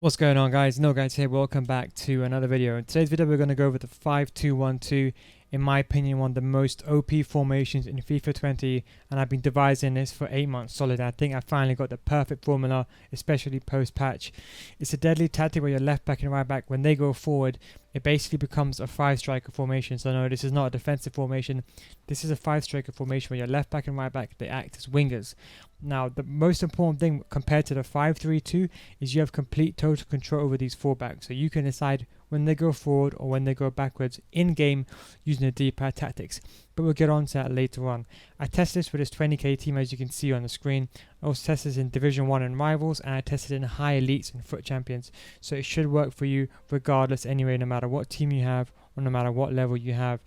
What's going on, guys? No guys here. Welcome back to another video. In today's video we're going to go over the 5-2-1-2, in my opinion one of the most OP formations in FIFA 20, and I've been devising this for 8 months solid. I think I finally got the perfect formula, especially post patch. It's a deadly tactic where your left back and right back, when they go forward, it basically becomes a 5-striker formation. So no, this is not a defensive formation. This is a 5-striker formation where your left back and right back, they act as wingers. Now, the most important thing compared to the 5-3-2 is you have complete total control over these fullbacks. So you can decide when they go forward or when they go backwards in game using the D-pad tactics. But we'll get on to that later on. I tested this with this 20k team, as you can see on the screen. I also tested this in Division 1 and Rivals, and I tested in High Elites and Foot Champions. So it should work for you regardless anyway, no matter what team you have or no matter what level you have.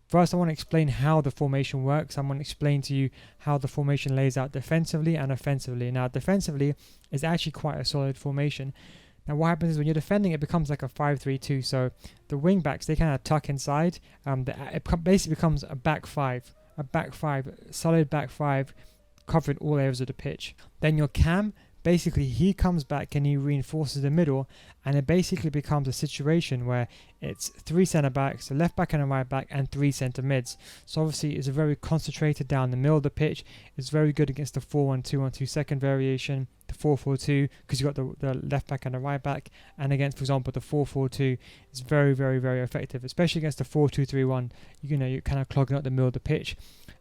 First, I want to explain how the formation works. I'm going to explain to you how the formation lays out defensively and offensively. Now, defensively is actually quite a solid formation. Now, what happens is when you're defending, it becomes like a 5-3-2. So the wing backs, they kind of tuck inside. It basically becomes a back five, solid back five, covering all areas of the pitch. Then your cam, basically he comes back and he reinforces the middle, and it basically becomes a situation where it's 3 centre backs, a left back and a right back, and 3 centre mids. So obviously it's a very concentrated down the middle of the pitch. It's very good against the 4-1-2-1-2 second variation, the 4-4-2, because you've got the left back and the right back, and against, for example, the 4-4-2, it's very, very, very effective, especially against the 4-2-3-1. You're kind of clogging up the middle of the pitch.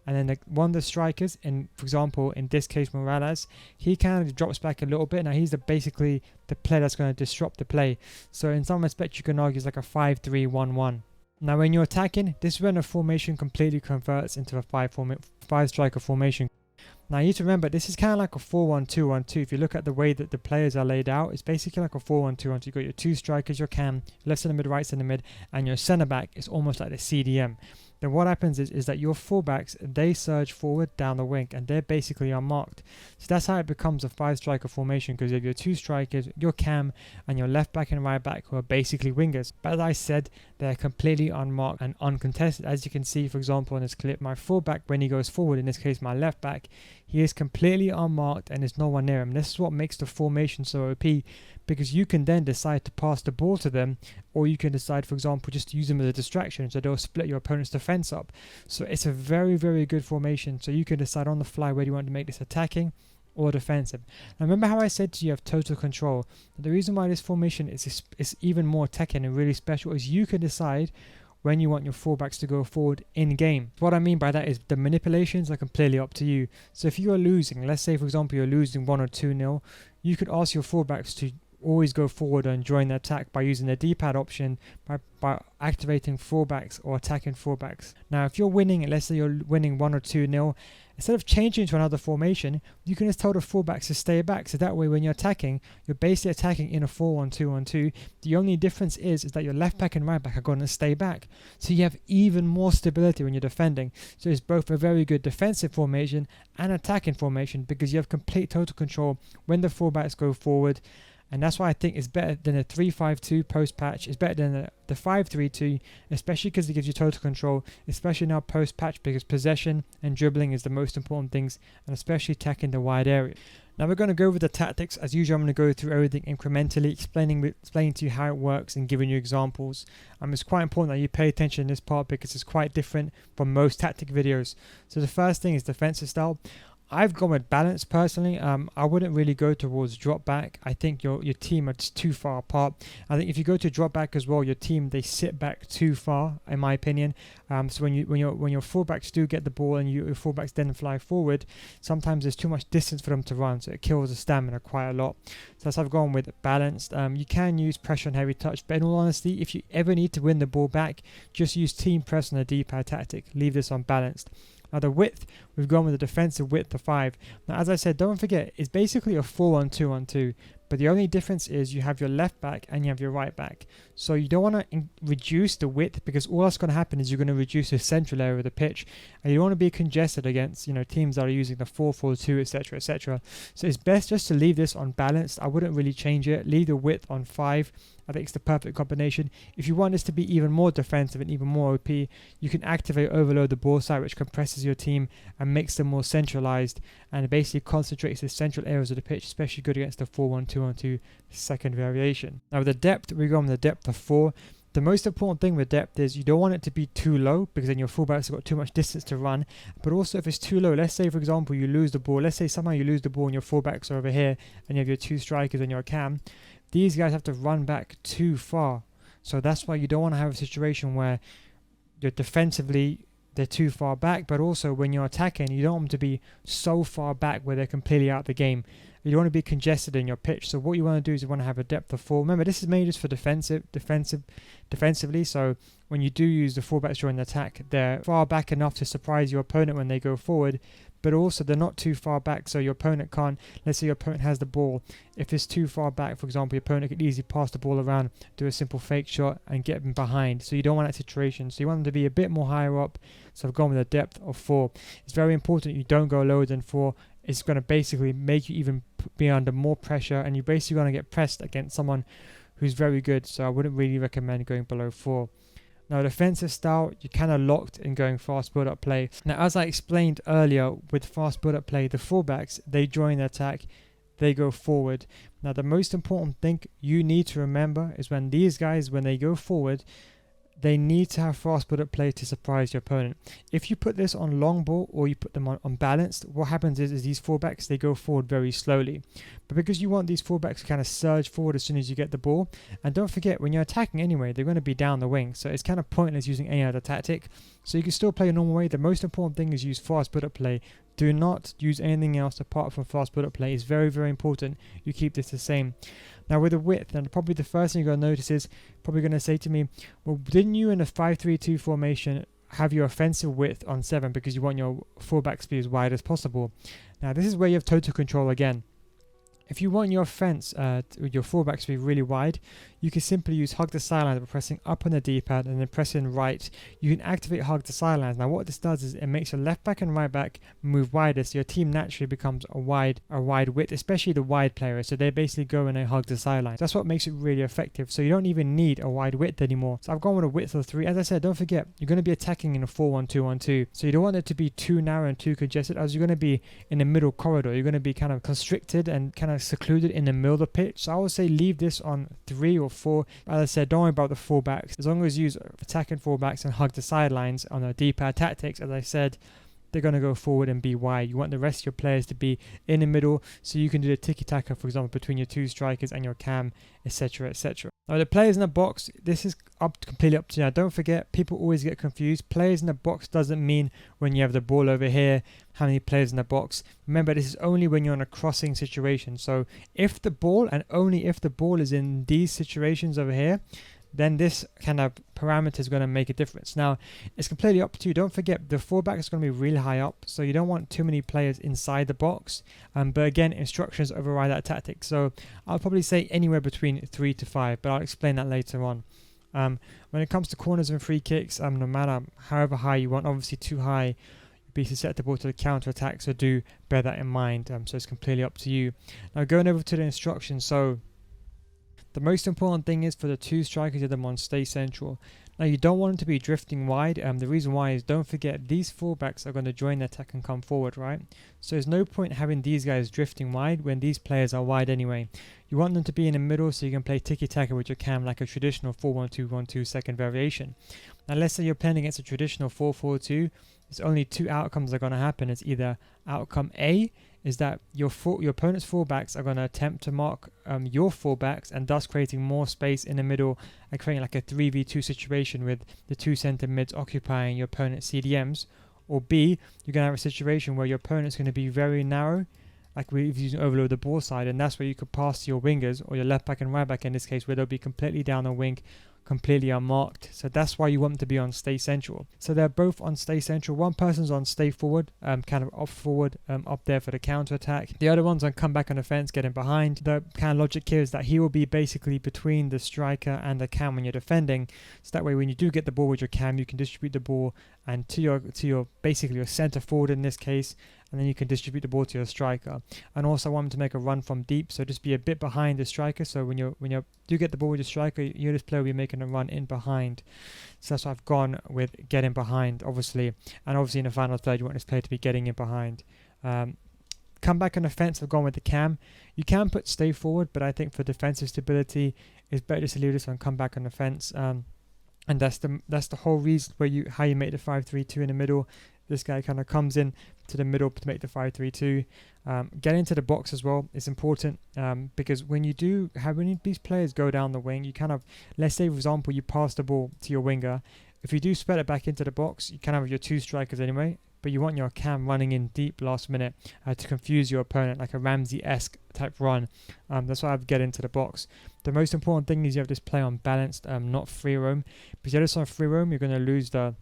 And then one of the strikers, for example, in this case Morales, he kind of drops back a little bit. Now he's basically the player that's going to disrupt the play. So in some respects you can argue it's like a 5-3-1-1. Now when you're attacking, this is when a formation completely converts into a 5-striker formation. Now you need to remember, this is kind of like a 4-1-2-1-2. If you look at the way that the players are laid out, it's basically like a 4-1-2-1-2. You've got your 2 strikers, your cam, left centre mid, right centre mid, and your centre back is almost like the CDM. Then what happens is that your fullbacks, they surge forward down the wing, and they're basically unmarked. So that's how it becomes a 5-striker formation, because you have your 2 strikers, your cam, and your left back and right back, who are basically wingers. But as I said, they're completely unmarked and uncontested. As you can see, for example, in this clip, my fullback, when he goes forward, in this case my left back, he is completely unmarked and there's no one near him. This is what makes the formation so OP, because you can then decide to pass the ball to them, or you can decide, for example, just to use them as a distraction, so they'll split your opponent's defense up. So it's a very, very good formation. So you can decide on the fly whether you want to make this attacking or defensive. Now remember how I said to you have total control. The reason why this formation is even more attacking and really special is you can decide when you want your fullbacks to go forward in game. What I mean by that is the manipulations are completely up to you. So if you are losing, let's say for example you're losing 1 or 2-0, you could ask your fullbacks to always go forward and join the attack by using the D-pad option, by activating fullbacks or attacking fullbacks. Now if you're winning, let's say you're winning 1 or 2-0, instead of changing to another formation, you can just tell the fullbacks to stay back. So that way when you're attacking, you're basically attacking in a 4-1-2-1-2. The only difference is that your left back and right back are going to stay back. So you have even more stability when you're defending. So it's both a very good defensive formation and attacking formation, because you have complete total control when the fullbacks go forward. And that's why I think it's better than a 3-5-2 post-patch. It's better than the 5-3-2, especially because it gives you total control, especially now post-patch, because possession and dribbling is the most important things, and especially attacking the wide area. Now we're going to go over the tactics. As usual, I'm going to go through everything incrementally, explaining to you how it works and giving you examples. It's quite important that you pay attention in this part, because it's quite different from most tactic videos. So the first thing is defensive style. I've gone with balance personally. I wouldn't really go towards drop back. I think your team are just too far apart. I think if you go to drop back as well, your team, they sit back too far, in my opinion. So when your fullbacks do get the ball and your fullbacks then fly forward, sometimes there's too much distance for them to run, so it kills the stamina quite a lot. So that's how I've gone with balanced. You can use pressure and heavy touch, but in all honesty, if you ever need to win the ball back, just use team press and a D-pad tactic. Leave this unbalanced. Now the width, we've gone with the defensive width of 5. Now as I said, don't forget, it's basically a 4-1-2-1-2, but the only difference is you have your left back and you have your right back. So you don't want to reduce the width, because all that's going to happen is you're going to reduce the central area of the pitch, and you don't want to be congested against teams that are using the 4-4-2, etc, etc. So it's best just to leave this unbalanced. I wouldn't really change it. Leave the width on 5, I think it's the perfect combination. If you want this to be even more defensive and even more OP, you can activate overload the ball side, which compresses your team and makes them more centralized, and it basically concentrates the central areas of the pitch, especially good against the 4-1-2-1-2 second variation. Now with the depth, we go on the depth of 4. The most important thing with depth is you don't want it to be too low, because then your fullbacks have got too much distance to run. But also if it's too low, let's say for example you lose the ball, let's say somehow you lose the ball and your fullbacks are over here and you have your 2 strikers and your cam, these guys have to run back too far. So that's why you don't want to have a situation where you're defensively they're too far back, but also when you're attacking you don't want them to be so far back where they're completely out of the game. You don't want to be congested in your pitch. So what you want to do is you want to have a depth of 4. Remember, this is mainly just for defensively. So when you do use the fullbacks during the attack, they're far back enough to surprise your opponent when they go forward, but also they're not too far back so your opponent can't, let's say your opponent has the ball, if it's too far back, for example, your opponent could easily pass the ball around, do a simple fake shot and get them behind. So you don't want that situation. So you want them to be a bit more higher up. So I've gone with a depth of 4. It's very important you don't go lower than 4. It's going to basically make you even be under more pressure, and you're basically going to get pressed against someone who's very good. So I wouldn't really recommend going below 4. Now defensive style, you're kind of locked in going fast build-up play. Now as I explained earlier, with fast build-up play, the fullbacks, they join the attack, they go forward. Now the most important thing you need to remember is when these guys, when they go forward, they need to have fast build-up play to surprise your opponent. If you put this on long ball or you put them on balanced, what happens is these fullbacks, they go forward very slowly. But because you want these fullbacks to kind of surge forward as soon as you get the ball, and don't forget, when you're attacking anyway, they're going to be down the wing, so it's kind of pointless using any other tactic. So you can still play a normal way. The most important thing is use fast build-up play. Do not use anything else apart from fast build-up play. It's very, very important you keep this the same. Now with the width, and probably the first thing you're going to notice is probably going to say to me, well, didn't you in a 5-3-2 formation have your offensive width on 7 because you want your fullbacks to be as wide as possible? Now this is where you have total control again. If you want your offense, your fullbacks to be really wide, you can simply use hug the sidelines by pressing up on the D-pad and then pressing right. You can activate hug the sidelines. Now what this does is it makes your left back and right back move wider, so your team naturally becomes a wide width, especially the wide players. So they basically go and they hug the sidelines. That's what makes it really effective. So you don't even need a wide width anymore. So I've gone with a width of 3. As I said, don't forget, you're going to be attacking in a 4-1-2-1-2. So you don't want it to be too narrow and too congested, as you're going to be in the middle corridor. You're going to be kind of constricted and kind of secluded in the middle of the pitch. So I would say leave this on 3 or 4. As I said, don't worry about the fullbacks. As long as you use attacking fullbacks and hug the sidelines on a D-pad tactics, as I said, they're going to go forward and be wide. You want the rest of your players to be in the middle, so you can do the tiki-taka, for example, between your 2 strikers and your cam, etc, etc. Now the players in the box, this is completely up to you. Now don't forget, people always get confused. Players in the box doesn't mean when you have the ball over here, how many players in the box. Remember, this is only when you're in a crossing situation. So if the ball, and only if the ball is in these situations over here, then this kind of parameter is going to make a difference. Now, it's completely up to you. Don't forget, the fullback is going to be really high up, so you don't want too many players inside the box. But again, instructions override that tactic. So I'll probably say anywhere between 3 to 5, but I'll explain that later on. When it comes to corners and free kicks, no matter however high you want, obviously too high, you'll be susceptible to the counter attack, so do bear that in mind. So it's completely up to you. Now going over to the instructions, so the most important thing is for the 2 strikers, you have them on stay central. Now you don't want them to be drifting wide. The reason why is, don't forget, these fullbacks are going to join the attack and come forward, right? So there's no point having these guys drifting wide when these players are wide anyway. You want them to be in the middle so you can play tiki-taka with your cam like a traditional 4-1-2-1-2 second variation. Now let's say you're playing against a traditional 4-4-2. There's only 2 outcomes that are going to happen. It's either outcome A is that your opponent's fullbacks are going to attempt to mark your fullbacks, and thus creating more space in the middle and creating like a 3v2 situation with the 2 centre mids occupying your opponent's CDMs. Or B, you're going to have a situation where your opponent's going to be very narrow, like we're using overload the ball side, and that's where you could pass to your wingers, or your left back and right back in this case, where they'll be completely down the wing, completely unmarked. So that's why you want them to be on stay central. So they're both on stay central. One person's on stay forward, kind of off forward, up there for the counter attack. The other one's on come back on defense, getting behind. The kind of logic here is that he will be basically between the striker and the cam when you're defending. So that way when you do get the ball with your cam, you can distribute the ball and to your basically your center forward in this case, and then you can distribute the ball to your striker. And also I want him to make a run from deep, so just be a bit behind the striker, so when you do get the ball with your striker, this player will be making a run in behind. So that's what I've gone with, getting behind, obviously. And obviously in the final third you want this player to be getting in behind. Come back on offense, I've gone with the cam. You can put stay forward, but I think for defensive stability it's better just to leave this one come back on offense. And that's the whole reason how you make the 5-3-2 in the middle. This guy kind of comes in to the middle to make the 5-3-2. Get into the box as well is important, because when these players go down the wing, you kind of, let's say for example you pass the ball to your winger. If you do spread it back into the box, you kind of have your two strikers anyway, but you want your cam running in deep last minute to confuse your opponent, like a Ramsey-esque type run. That's why I'd get into the box. The most important thing is you have this play on balanced, not free roam. Because if it's on free roam, you're going to lose the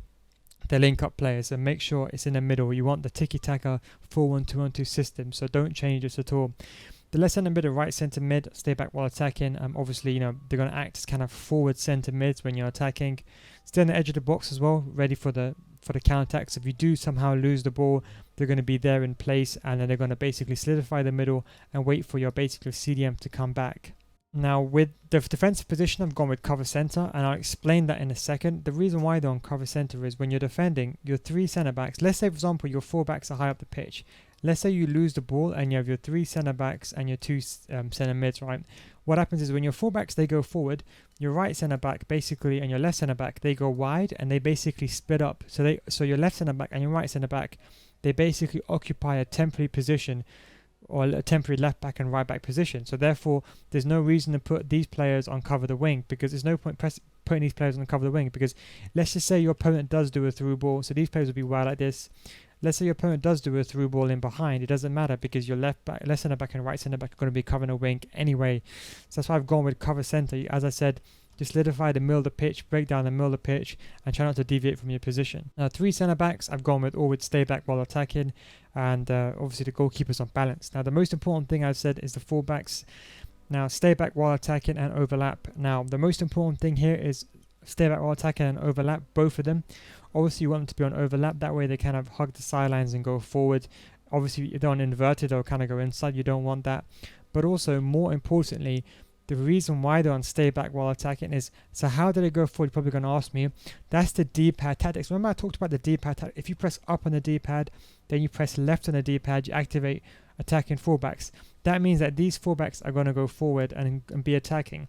link-up players, so make sure it's in the middle. You want the tiki-taka 4-1-2-1-2 system, so don't change this at all. The left centre mid and right centre mid stay back while attacking. Obviously, they're going to act as kind of forward centre mids when you're attacking. Stay on the edge of the box as well, ready for the counter-attacks. If you do somehow lose the ball, they're going to be there in place, and then they're going to basically solidify the middle and wait for your basically CDM to come back. Now with the defensive position, I've gone with cover center, and I'll explain that in a second. The reason why they're on cover center is when you're defending your three center backs, let's say for example your four backs are high up the pitch. Let's say you lose the ball and you have your three center backs and your two center mids, right? What happens is when your full backs, they go forward, your right center back basically and your left center back, they go wide and they basically split up. So your left center back and your right center back, they basically occupy a temporary position, or a temporary left back and right back position. So therefore there's no reason to put these players on cover the wing, because there's no point putting these players on cover the wing, because let's just say your opponent does do a through ball, so these players will be wide like this. Let's say your opponent does do a through ball in behind, it doesn't matter, because your left centre back and right centre back are going to be covering a wing anyway. So that's why I've gone with cover centre. As I said, just solidify the middle of the pitch, break down the middle of the pitch, and try not to deviate from your position. Now, three centre backs, I've gone with all with stay back while attacking, and obviously the goalkeeper's on balance. Now, the most important thing I've said is the full backs. Now, stay back while attacking and overlap. Now, the most important thing here is stay back while attacking and overlap, both of them. Obviously, you want them to be on overlap. That way, they kind of hug the sidelines and go forward. Obviously, if they're on inverted, they'll kind of go inside. You don't want that. But also, more importantly, the reason why they're on stay back while attacking is, so how do they go forward? You're probably going to ask me. That's the D-pad tactics. Remember I talked about the D-pad tactics. If you press up on the D-pad, then you press left on the D-pad, you activate attacking fullbacks. That means that these fullbacks are going to go forward and be attacking.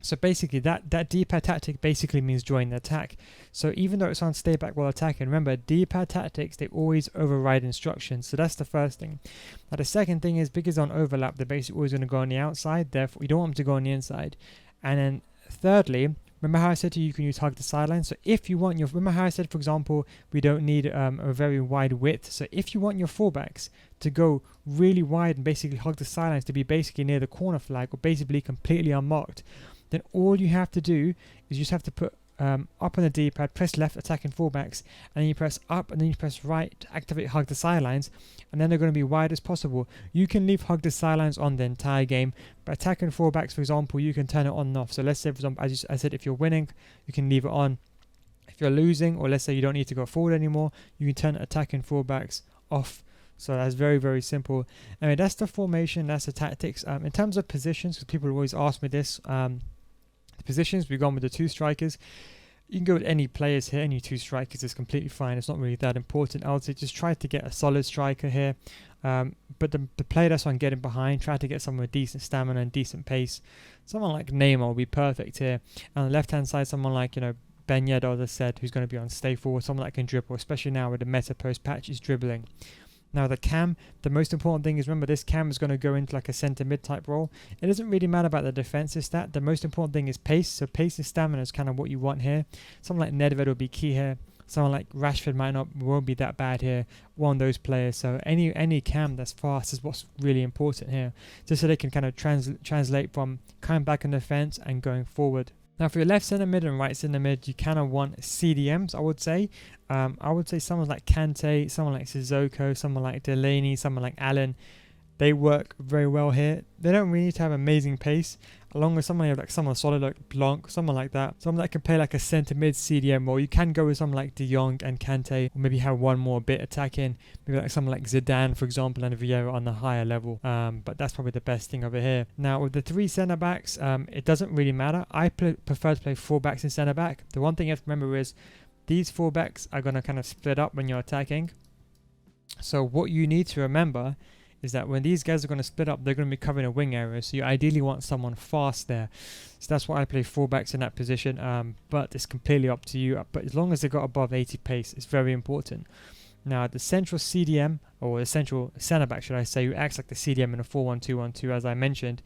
So basically that D-pad tactic basically means join the attack. So even though it's on stay back while attacking, remember D-pad tactics, they always override instructions. So that's the first thing. Now the second thing is, because on overlap, they're basically always going to go on the outside. Therefore, you don't want them to go on the inside. And then thirdly, remember how I said to you can use hug the sideline? So if you want remember how I said, for example, we don't need a very wide width. So if you want your fullbacks to go really wide and basically hug the sidelines, to be basically near the corner flag or basically completely unmarked, then all you have to do is you just have to put up on the D-pad, press left, attacking fullbacks, and then you press up and then you press right to activate hug the sidelines, and then they're going to be wide as possible. You can leave hug the sidelines on the entire game, but attacking fullbacks, for example, you can turn it on and off. So let's say, for example, as I said, if you're winning, you can leave it on. If you're losing, or let's say you don't need to go forward anymore, you can turn attacking fullbacks off. So that's very, very simple. Anyway, that's the formation, that's the tactics. In terms of positions, because people always ask me this, positions, we've gone with the two strikers. You can go with any players here, any two strikers is completely fine. It's not really that important. I would say just try to get a solid striker here, but the player that's on getting behind, try to get someone with decent stamina and decent pace. Someone like Neymar will be perfect here. And on the left hand side, someone like Ben Yedder, as I said, who's going to be on stay forward, someone that can dribble, especially now with the meta post patch is dribbling. Now the cam, the most important thing is, remember this cam is going to go into like a centre mid type role. It doesn't really matter about the defensive stat. The most important thing is pace. So pace and stamina is kind of what you want here. Someone like Nedved will be key here. Someone like Rashford won't be that bad here. One of those players. So any cam that's fast is what's really important here, just so they can kind of translate from coming back on defense and going forward. Now for your left centre mid and right centre mid, you kind of want CDMs, I would say. I would say someone like Kante, someone like Sissoko, someone like Delaney, someone like Allen. they work very well here. They don't really need to have amazing pace, along with someone like someone solid like Blanc, someone like that, someone that can play like a centre mid CDM role. You can go with someone like De Jong and Kante, or maybe have one more bit attacking, maybe like someone like Zidane, for example, and Vieira on the higher level. But that's probably the best thing over here. Now with the 3 centre backs, it doesn't really matter. I prefer to play 4 backs in centre back. The one thing you have to remember is these 4 backs are going to kind of split up when you're attacking. So what you need to remember is that when these guys are going to split up, they're going to be covering a wing area. So you ideally want someone fast there. So that's why I play 4 backs in that position. But it's completely up to you. But as long as they've got above 80 pace, it's very important. Now the central CDM, or the central centre back, should I say, who acts like the CDM in a 4-1-2-1-2, as I mentioned.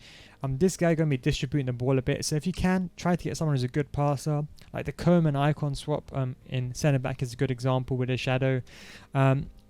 This guy going to be distributing the ball a bit. So if you can, try to get someone who's a good passer. Like the Coman icon swap in centre back is a good example with a shadow.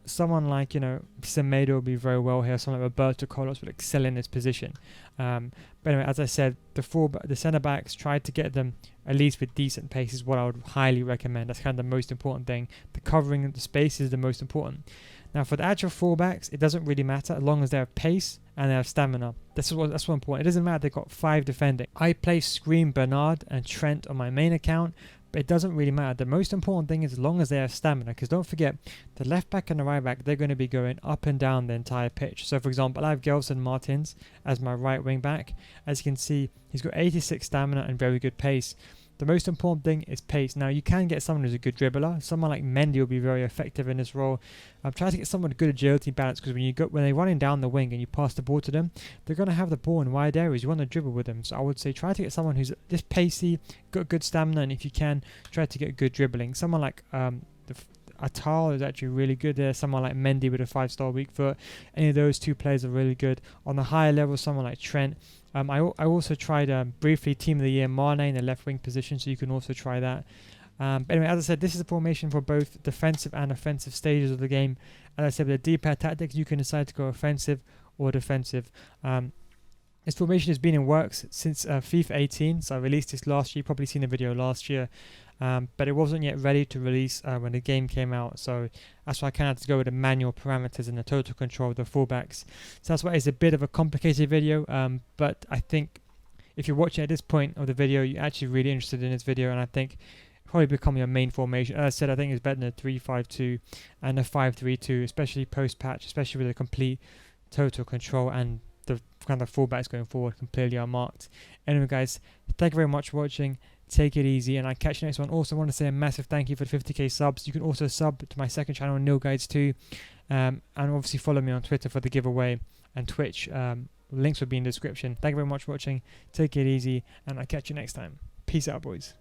Someone like, Semedo will be very well here. Someone like Roberto Carlos would excel in this position. But anyway, as I said, the centre backs, try to get them at least with decent pace is what I would highly recommend. That's kind of the most important thing. The covering of the space is the most important. Now for the actual fullbacks, it doesn't really matter as long as they have pace and they have stamina. That's what's important. It doesn't matter if they've got 5 defending. I play Scream, Bernard and Trent on my main account. But it doesn't really matter. The most important thing is as long as they have stamina, because don't forget, the left back and the right back, they're going to be going up and down the entire pitch. So for example, I have GELSON Martins as my right wing back. As you can see, he's got 86 stamina and very good pace. The most important thing is pace. Now you can get someone who's a good dribbler. Someone like Mendy will be very effective in this role. I'm trying to get someone with good agility balance, because when they're running down the wing and you pass the ball to them, they're going to have the ball in wide areas. You want to dribble with them. So I would say try to get someone who's just pacey, got good stamina, and if you can, try to get good dribbling. Someone like Atal is actually really good there. Someone like Mendy with a 5-star weak foot. Any of those 2 players are really good. On the higher level, someone like Trent. I also tried briefly Team of the Year Mane in the left wing position, so you can also try that. But anyway, as I said, this is a formation for both defensive and offensive stages of the game. As I said, with the D-pad tactics, you can decide to go offensive or defensive. This formation has been in works since FIFA 18, so I released this last year. You've probably seen the video last year. But it wasn't yet ready to release when the game came out, so that's why I kind of had to go with the manual parameters and the total control of the fullbacks. So that's why it's a bit of a complicated video, but I think if you're watching at this point of the video, you're actually really interested in this video, and I think probably become your main formation. As I said, I think it's better than a 3-5-2 and a 5-3-2, especially post-patch, especially with a complete total control and the kind of fullbacks going forward completely unmarked. Anyway guys, thank you very much for watching. Take it easy, and I'll catch you next one. Also want to say a massive thank you for the 50k subs. You can also sub to my second channel, Nil Guides 2, and obviously follow me on Twitter for the giveaway, and Twitch. Links will be in the description. Thank you very much for watching. Take it easy, and I'll catch you next time. Peace out, boys.